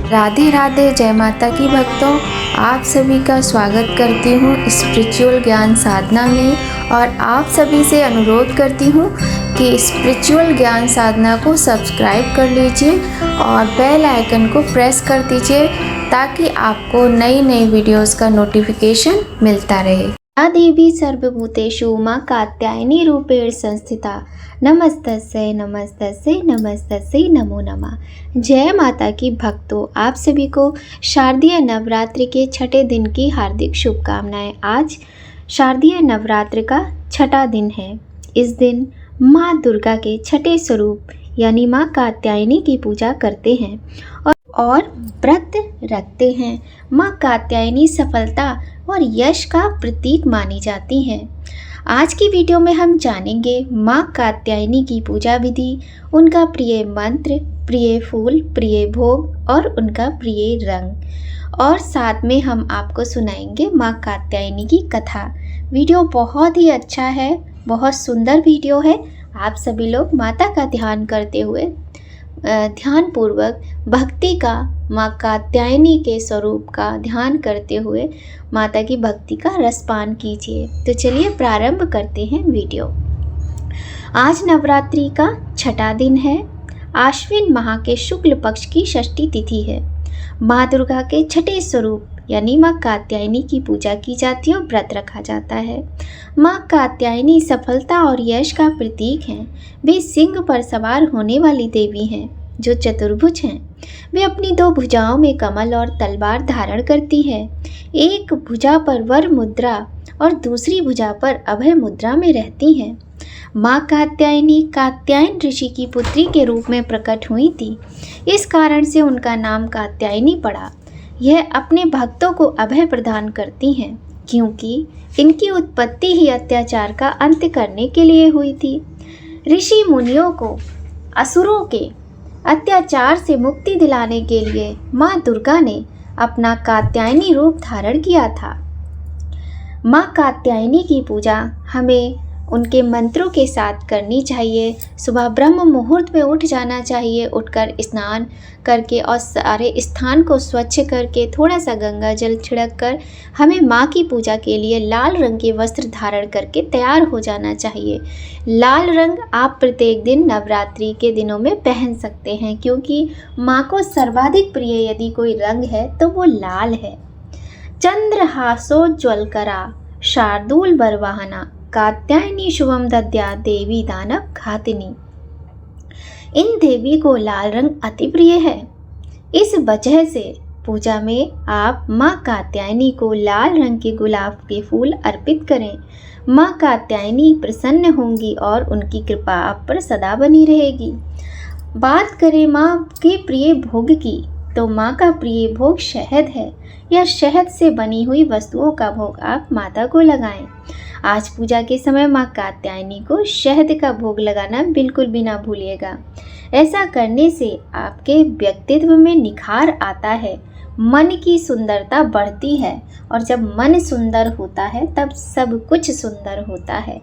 राधे राधे, जय माता की भक्तों। आप सभी का स्वागत करती हूँ स्पिरिचुअल ज्ञान साधना में और आप सभी से अनुरोध करती हूँ कि स्पिरिचुअल ज्ञान साधना को सब्सक्राइब कर लीजिए और बेल आइकन को प्रेस कर दीजिए ताकि आपको नई नई वीडियोस का नोटिफिकेशन मिलता रहे। या देवी सर्वभूतेषु मां कात्यायनी रूपेण संस्थिता नमस्तस्यै नमस्तस्यै नमस्तस्यै नमो नमः। जय माता की भक्तों, आप सभी को शारदीय नवरात्रि के छठे दिन की हार्दिक शुभकामनाएं। आज शारदीय नवरात्र का छठा दिन है। इस दिन माँ दुर्गा के छठे स्वरूप यानी माँ कात्यायनी की पूजा करते हैं और व्रत रखते हैं। माँ कात्यायनी सफलता और यश का प्रतीक मानी जाती हैं। आज की वीडियो में हम जानेंगे माँ कात्यायनी की पूजा विधि, उनका प्रिय मंत्र, प्रिय फूल, प्रिय भोग और उनका प्रिय रंग, और साथ में हम आपको सुनाएंगे माँ कात्यायनी की कथा। वीडियो बहुत ही अच्छा है, बहुत सुंदर वीडियो है। आप सभी लोग माता का ध्यान करते हुए ध्यान पूर्वक भक्ति का, माँ कात्यायनी के स्वरूप का ध्यान करते हुए माता की भक्ति का रसपान कीजिए। तो चलिए प्रारंभ करते हैं वीडियो। आज नवरात्रि का छठा दिन है। आश्विन माह के शुक्ल पक्ष की षष्ठी तिथि है। माँ दुर्गा के छठे स्वरूप यानी माँ कात्यायनी की पूजा की जाती है और व्रत रखा जाता है। माँ कात्यायनी सफलता और यश का प्रतीक हैं। वे सिंह पर सवार होने वाली देवी हैं जो चतुर्भुज हैं। वे अपनी दो भुजाओं में कमल और तलवार धारण करती है। एक भुजा पर वर मुद्रा और दूसरी भुजा पर अभय मुद्रा में रहती हैं। माँ कात्यायनी कात्यायन ऋषि की पुत्री के रूप में प्रकट हुई थी। इस कारण से उनका नाम कात्यायनी पड़ा। यह अपने भक्तों को अभय प्रदान करती हैं क्योंकि इनकी उत्पत्ति ही अत्याचार का अंत करने के लिए हुई थी। ऋषि मुनियों को असुरों के अत्याचार से मुक्ति दिलाने के लिए माँ दुर्गा ने अपना कात्यायनी रूप धारण किया था। माँ कात्यायनी की पूजा हमें उनके मंत्रों के साथ करनी चाहिए। सुबह ब्रह्म मुहूर्त में उठ जाना चाहिए। उठकर स्नान करके और सारे स्थान को स्वच्छ करके थोड़ा सा गंगा जल छिड़क कर हमें माँ की पूजा के लिए लाल रंग के वस्त्र धारण करके तैयार हो जाना चाहिए। लाल रंग आप प्रत्येक दिन नवरात्रि के दिनों में पहन सकते हैं क्योंकि माँ को सर्वाधिक प्रिय यदि कोई रंग है तो वो लाल है। चंद्रहासोज्ज्वलकरा शार्दूल बरवाहना कात्यायनी शुभम दद्या देवी दानव घातिनी। इन देवी को लाल रंग अति प्रिय है। इस वजह से पूजा में आप माँ कात्यायनी को लाल रंग के गुलाब के फूल अर्पित करें। माँ कात्यायनी प्रसन्न होंगी और उनकी कृपा आप पर सदा बनी रहेगी। बात करें माँ के प्रिय भोग की तो माँ का प्रिय भोग शहद है। या शहद से बनी हुई वस्तुओं का भोग आप माता को लगाएं। आज पूजा के समय माँ कात्यायनी को शहद का भोग लगाना बिल्कुल भी ना भूलिएगा। ऐसा करने से आपके व्यक्तित्व में निखार आता है, मन की सुंदरता बढ़ती है और जब मन सुंदर होता है तब सब कुछ सुंदर होता है।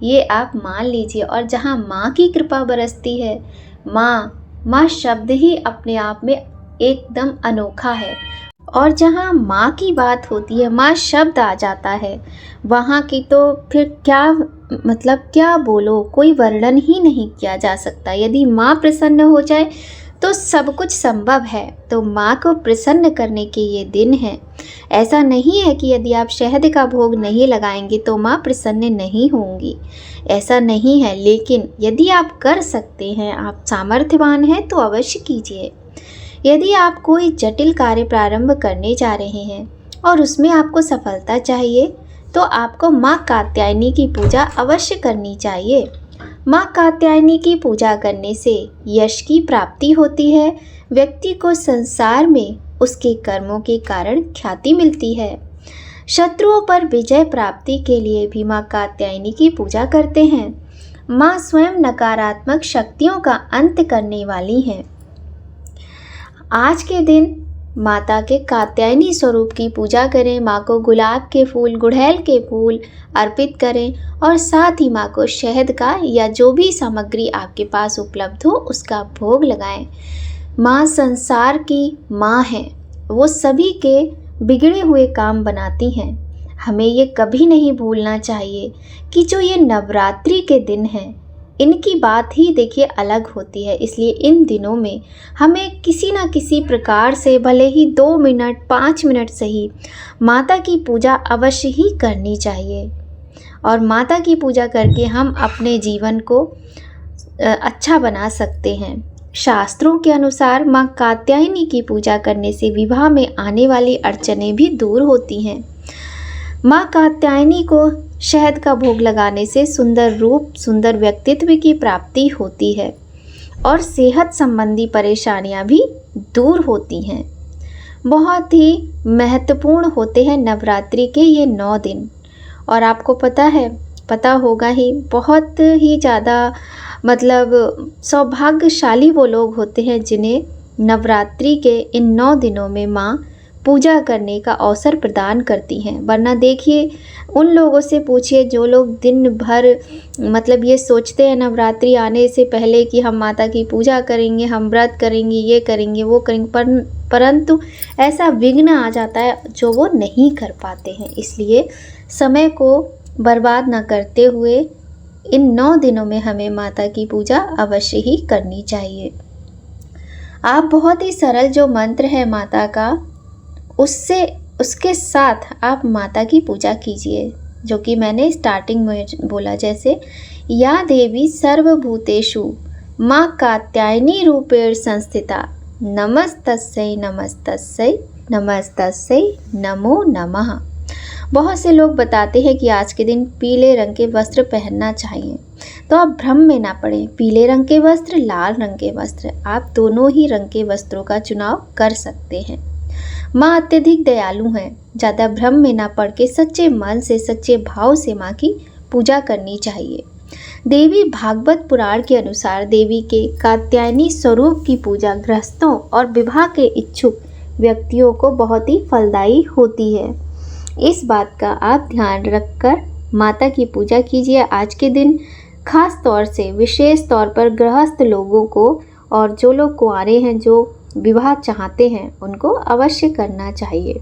ये आप मान लीजिए। और जहाँ माँ की कृपा बरसती है, माँ शब्द ही अपने आप में एकदम अनोखा है। और जहाँ माँ की बात होती है, माँ शब्द आ जाता है, वहाँ की तो फिर क्या बोलो, कोई वर्णन ही नहीं किया जा सकता। यदि माँ प्रसन्न हो जाए तो सब कुछ संभव है। तो माँ को प्रसन्न करने के ये दिन है। ऐसा नहीं है कि यदि आप शहद का भोग नहीं लगाएंगे तो माँ प्रसन्न नहीं होंगी, ऐसा नहीं है। लेकिन यदि आप कर सकते हैं, आप सामर्थ्यवान हैं तो अवश्य कीजिए। यदि आप कोई जटिल कार्य प्रारंभ करने जा रहे हैं और उसमें आपको सफलता चाहिए तो आपको माँ कात्यायनी की पूजा अवश्य करनी चाहिए। माँ कात्यायनी की पूजा करने से यश की प्राप्ति होती है। व्यक्ति को संसार में उसके कर्मों के कारण ख्याति मिलती है। शत्रुओं पर विजय प्राप्ति के लिए भी माँ कात्यायनी की पूजा करते हैं। माँ स्वयं नकारात्मक शक्तियों का अंत करने वाली हैं। आज के दिन माता के कात्यायनी स्वरूप की पूजा करें। माँ को गुलाब के फूल, गुड़हल के फूल अर्पित करें और साथ ही माँ को शहद का या जो भी सामग्री आपके पास उपलब्ध हो उसका भोग लगाएं। माँ संसार की माँ है, वो सभी के बिगड़े हुए काम बनाती हैं। हमें ये कभी नहीं भूलना चाहिए कि जो ये नवरात्रि के दिन हैं, इनकी बात ही देखिए अलग होती है। इसलिए इन दिनों में हमें किसी ना किसी प्रकार से, भले ही 2 मिनट 5 मिनट सही, माता की पूजा अवश्य ही करनी चाहिए। और माता की पूजा करके हम अपने जीवन को अच्छा बना सकते हैं। शास्त्रों के अनुसार माँ कात्यायनी की पूजा करने से विवाह में आने वाली अड़चनें भी दूर होती हैं। माँ कात्यायनी को शहद का भोग लगाने से सुंदर रूप, सुंदर व्यक्तित्व की प्राप्ति होती है और सेहत संबंधी परेशानियाँ भी दूर होती हैं। बहुत ही महत्वपूर्ण होते हैं नवरात्रि के ये 9 दिन। और आपको पता होगा ही, बहुत ही ज़्यादा मतलब सौभाग्यशाली वो लोग होते हैं जिन्हें नवरात्रि के इन 9 दिनों में माँ पूजा करने का अवसर प्रदान करती हैं। वरना देखिए, उन लोगों से पूछिए जो लोग दिन भर मतलब ये सोचते हैं नवरात्रि आने से पहले कि हम माता की पूजा करेंगे, हम व्रत करेंगे, ये करेंगे, वो करेंगे, परंतु ऐसा विघ्न आ जाता है जो वो नहीं कर पाते हैं। इसलिए समय को बर्बाद ना करते हुए इन 9 दिनों में हमें माता की पूजा अवश्य ही करनी चाहिए। आप बहुत ही सरल जो मंत्र है माता का, उसके साथ आप माता की पूजा कीजिए, जो कि मैंने स्टार्टिंग में बोला, जैसे या देवी सर्वभूतेषु माँ कात्यायनी रूपेण संस्थिता नमस्तस्यै नमस्तस्यै नमस्तस्यै नमो नमः। बहुत से लोग बताते हैं कि आज के दिन पीले रंग के वस्त्र पहनना चाहिए, तो आप भ्रम में ना पड़ें। पीले रंग के वस्त्र, लाल रंग के वस्त्र, आप दोनों ही रंग के वस्त्रों का चुनाव कर सकते हैं। माँ अत्यधिक दयालु हैं। ज़्यादा भ्रम में ना पड़ के सच्चे मन से, सच्चे भाव से माँ की पूजा करनी चाहिए। देवी भागवत पुराण के अनुसार देवी के कात्यायनी स्वरूप की पूजा गृहस्थों और विवाह के इच्छुक व्यक्तियों को बहुत ही फलदायी होती है। इस बात का आप ध्यान रखकर माता की पूजा कीजिए। आज के दिन खास तौर से, विशेष तौर पर गृहस्थ लोगों को और जो लोग कुंवारे हैं, जो विवाह चाहते हैं, उनको अवश्य करना चाहिए।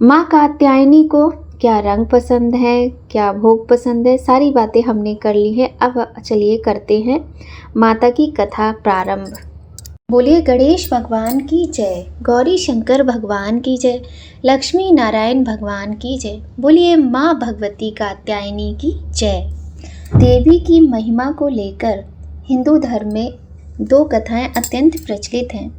माँ कात्यायनी को क्या रंग पसंद है, क्या भोग पसंद है, सारी बातें हमने कर ली है। अब चलिए करते हैं माता की कथा प्रारंभ। बोलिए गणेश भगवान की जय, गौरी शंकर भगवान की जय, लक्ष्मी नारायण भगवान की जय। बोलिए माँ भगवती कात्यायनी की जय। देवी की महिमा को लेकर हिंदू धर्म में 2 कथाएं अत्यंत प्रचलित हैं।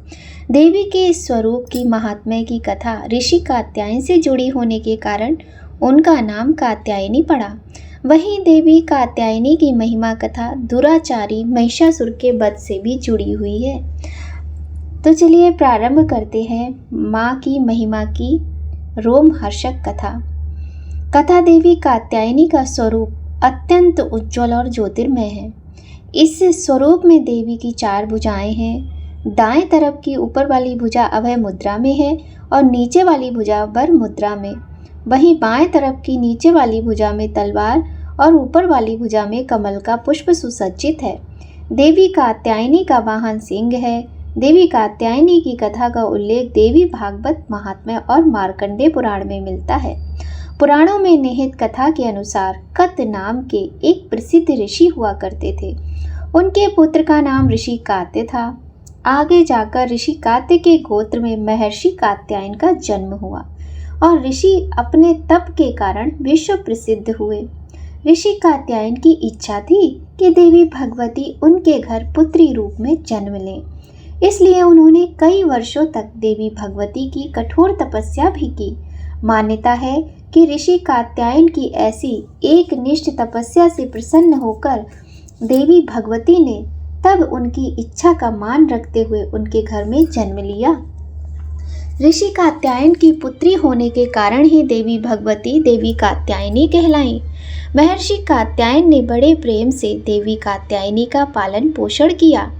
देवी के स्वरूप की महात्म्य की कथा ऋषि कात्यायन से जुड़ी होने के कारण उनका नाम कात्यायनी पड़ा। वहीं देवी कात्यायनी की महिमा कथा दुराचारी महिषासुर के वध से भी जुड़ी हुई है। तो चलिए प्रारंभ करते हैं माँ की महिमा की रोमहर्षक कथा। कथा देवी कात्यायनी का स्वरूप अत्यंत उज्ज्वल और ज्योतिर्मय है। इस स्वरूप में देवी की 4 भुजाएं हैं। दाएं तरफ की ऊपर वाली भुजा अभय मुद्रा में है और नीचे वाली भुजा वर मुद्रा में। वहीं बाएं तरफ की नीचे वाली भुजा में तलवार और ऊपर वाली भुजा में कमल का पुष्प सुसज्जित है। देवी कात्यायनी का वाहन सिंह है। देवी कात्यायनी की कथा का उल्लेख देवी भागवत महात्म्य और मार्कंडेय पुराण में मिलता है। पुराणों में निहित कथा के अनुसार कत नाम के एक प्रसिद्ध ऋषि हुआ करते थे। उनके पुत्र का नाम ऋषि कात्य था। आगे जाकर ऋषि कात्य के गोत्र में महर्षि कात्यायन का जन्म हुआ और ऋषि अपने तप के कारण विश्व प्रसिद्ध हुए। ऋषि कात्यायन की इच्छा थी कि देवी भगवती उनके घर पुत्री रूप में जन्म लें, इसलिए उन्होंने कई वर्षों तक देवी भगवती की कठोर तपस्या भी की। मान्यता है कि ऋषि कात्यायन की ऐसी एक निष्ठ तपस्या से प्रसन्न होकर देवी भगवती ने तब उनकी इच्छा का मान रखते हुए उनके घर में जन्म लिया। ऋषि कात्यायन की पुत्री होने के कारण ही देवी भगवती देवी कात्यायनी कहलाई। महर्षि कात्यायन ने बड़े प्रेम से देवी कात्यायनी का पालन पोषण किया।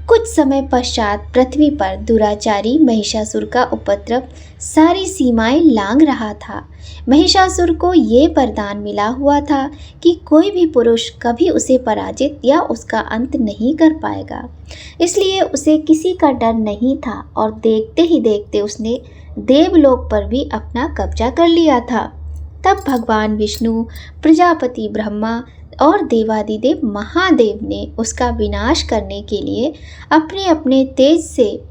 कुछ समय पश्चात पृथ्वी पर दुराचारी महिषासुर का उपद्रव सारी सीमाएं लांघ रहा था। महिषासुर को ये वरदान मिला हुआ था कि कोई भी पुरुष कभी उसे पराजित या उसका अंत नहीं कर पाएगा। इसलिए उसे किसी का डर नहीं था और देखते ही देखते उसने देवलोक पर भी अपना कब्जा कर लिया था। तब भगवान विष्णु, प्रजापति ब्रह्मा और देवादिदेव महादेव ने उसका विनाश करने के लिए अपने अपने तेज से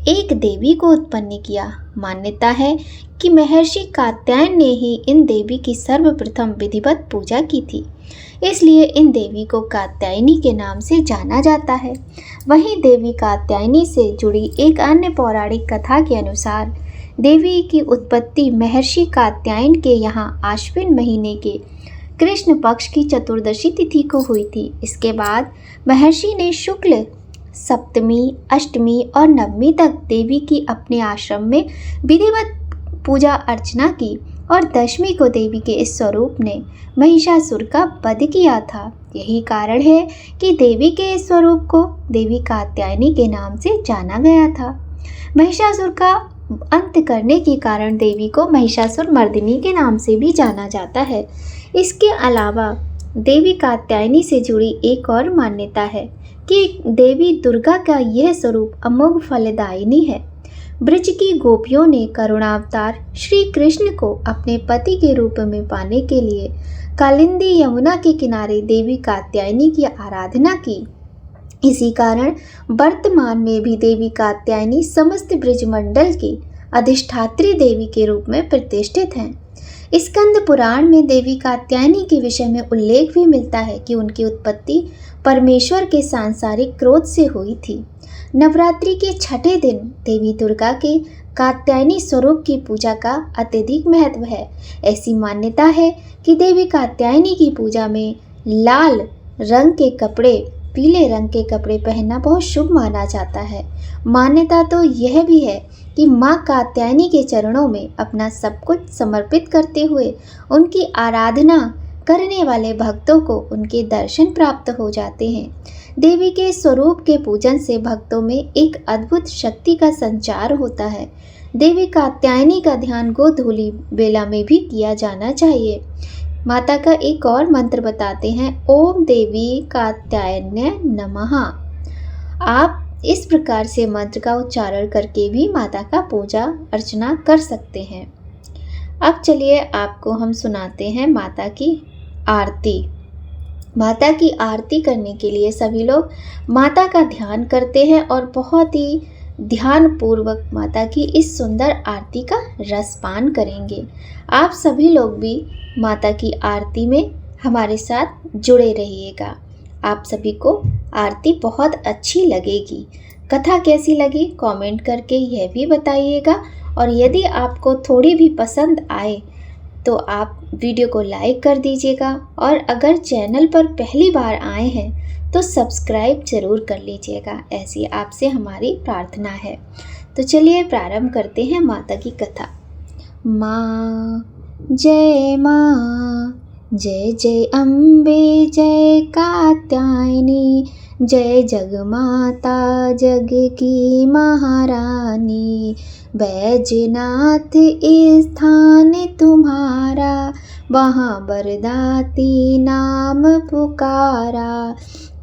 एक देवी को उत्पन्न किया। मान्यता है कि महर्षि कात्यायन ने ही इन देवी की सर्वप्रथम विधिवत पूजा की थी, इसलिए इन देवी को कात्यायनी के नाम से जाना जाता है। वहीं देवी कात्यायनी से जुड़ी एक अन्य पौराणिक कथा के अनुसार देवी की उत्पत्ति महर्षि कात्यायन के यहाँ आश्विन महीने के कृष्ण पक्ष की चतुर्दशी तिथि को हुई थी। इसके बाद महर्षि ने शुक्ल सप्तमी, अष्टमी और नवमी तक देवी की अपने आश्रम में विधिवत पूजा अर्चना की और दशमी को देवी के इस स्वरूप ने महिषासुर का वध किया था। यही कारण है कि देवी के इस स्वरूप को देवी कात्यायनी के नाम से जाना गया था। महिषासुर का अंत करने के कारण देवी को महिषासुर मर्दिनी के नाम से भी जाना जाता है। इसके अलावा देवी कात्यायनी से जुड़ी एक और मान्यता है कि देवी दुर्गा का यह स्वरूप अमोघ फलदायिनी है। ब्रज की गोपियों ने करुणावतार श्री कृष्ण को अपने पति के रूप में पाने के लिए कालिंदी यमुना के किनारे देवी कात्यायनी की आराधना की। इसी कारण वर्तमान में भी देवी कात्यायनी समस्त ब्रजमंडल की अधिष्ठात्री देवी के रूप में प्रतिष्ठित हैं। स्कंद पुराण में देवी कात्यायनी के विषय में उल्लेख भी मिलता है कि उनकी उत्पत्ति परमेश्वर के सांसारिक क्रोध से हुई थी। नवरात्रि के छठे दिन देवी दुर्गा के कात्यायनी स्वरूप की पूजा का अत्यधिक महत्व है। ऐसी मान्यता है कि देवी कात्यायनी की पूजा में लाल रंग के कपड़े, पीले रंग के कपड़े पहनना बहुत शुभ माना जाता है। मान्यता तो यह भी है कि माँ कात्यायनी के चरणों में अपना सब कुछ समर्पित करते हुए उनकी आराधना करने वाले भक्तों को उनके दर्शन प्राप्त हो जाते हैं। देवी के स्वरूप के पूजन से भक्तों में एक अद्भुत शक्ति का संचार होता है। देवी कात्यायनी का ध्यान गोधूली बेला में भी किया जाना चाहिए। माता का एक और मंत्र बताते हैं, ओम देवी कात्यायन्य नमः। आप इस प्रकार से मंत्र का उच्चारण करके भी माता का पूजा अर्चना कर सकते हैं। अब चलिए आपको हम सुनाते हैं माता की आरती। माता की आरती करने के लिए सभी लोग माता का ध्यान करते हैं और बहुत ही ध्यान पूर्वक माता की इस सुंदर आरती का रसपान करेंगे। आप सभी लोग भी माता की आरती में हमारे साथ जुड़े रहिएगा। आप सभी को आरती बहुत अच्छी लगेगी। कथा कैसी लगी कमेंट करके यह भी बताइएगा, और यदि आपको थोड़ी भी पसंद आए तो आप वीडियो को लाइक कर दीजिएगा, और अगर चैनल पर पहली बार आए हैं तो सब्सक्राइब ज़रूर कर लीजिएगा। ऐसी आपसे हमारी प्रार्थना है। तो चलिए प्रारंभ करते हैं माता की कथा। माँ जय जय अम्बे जय कात्यायनी, जय जगमाता जग की महारानी। बैजनाथ स्थान तुम्हारा, वहाँ बरदाती नाम पुकारा।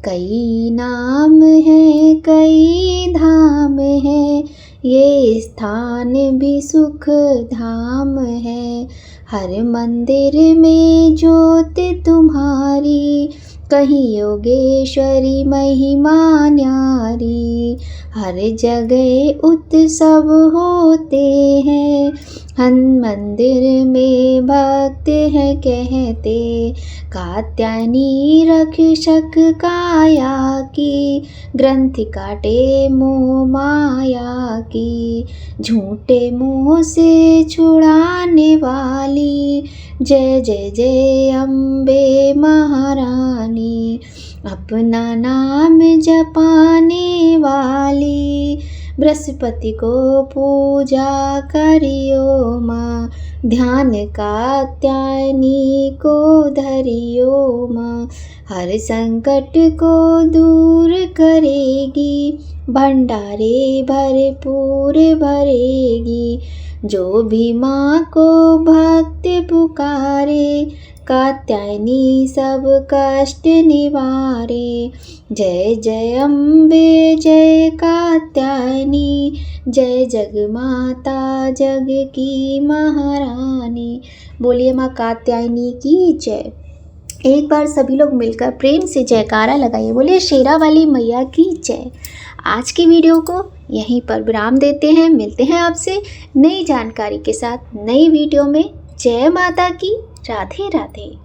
कई नाम है कई धाम है, ये स्थान भी सुख धाम है। हर मंदिर में ज्योत तुम्हारी, कहीं योगेश्वरी महिमा न्यारी। हर जगह उत्सव होते हैं, हर मंदिर में भक्त है कहते। कात्यायनी रक्षक काया की, ग्रंथ काटे मोह माया की। झूठे मोह से छुड़ाने वाली, जय जय जय अम्बे महारानी। अपना नाम जपाने वाली, बृहस्पति को पूजा करियो माँ, ध्यान कात्यायनी को धरियो माँ। हर संकट को दूर करेगी, भंडारे भरपूर भरेगी। जो भी माँ को भक्त पुकारे, कात्यायनी सब कष्ट निवारे। जय जय अम्बे जय कात्यायनी, जय जग माता जग की महारानी। बोलिए माँ कात्यायनी की जय। एक बार सभी लोग मिलकर प्रेम से जयकारा लगाइए, बोलिए शेरा वाली मैया की जय। आज की वीडियो को यहीं पर विराम देते हैं। मिलते हैं आपसे नई जानकारी के साथ नई वीडियो में। जय माता की। राधे राधे।